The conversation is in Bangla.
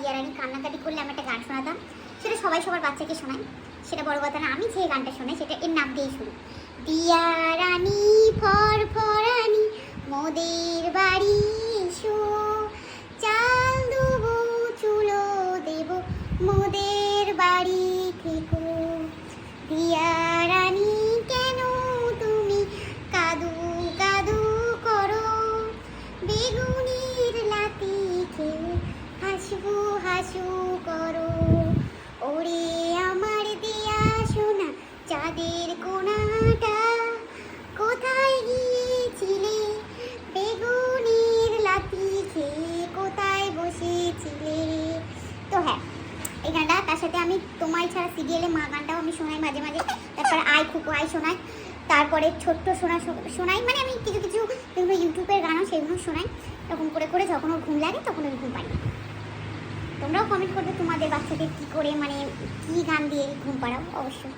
দিয়া রানী কান্নাকাটি করলে আমি একটা গান শোনাতাম, সেটা সবাই সবার বাচ্চাকে শোনায়, সেটা বড় কথা না। আমি যে গানটা শোনাই সেটা এর নাম দিয়েই শুরু। দিয়া রানী ফরফরানি মোদের বাড়ি এসো, চাল দেবো চুলো দেব মোদের বাড়ি থেকো। দিয়া রানী কেন তুমি কাদু কাদু করো, বেগুনের লাতি খেয়ে হাসবু হাসু করো। ওরে আমার দিয়া সোনা চাঁদের কোনাটা, কোথায় গিয়েছিলে বেগুনের লাতি খেয়ে, কোথায় বসেছিলে। তো হ্যাঁ, এই গানটা, তার সাথে আমি তোমায় ছাড়া সিরিয়ালে মা গানটাও আমি শোনাই মাঝে মাঝে, তারপরে আই খুকু আই শোনাই, তারপরে ছোট্ট সোনা শোনাই, মানে আমি কিছু কিছু যেগুলো ইউটিউবের গানও সেগুলো শোনাই। এরকম করে করে যখন ওর ঘুম লাগে তখন ওই ঘুম পাই। তোমরাও কমেন্ট করবে তোমাদের বাচ্চাদের কী করে, মানে কী গান দিয়ে ঘুম পাড়াও অবশ্যই।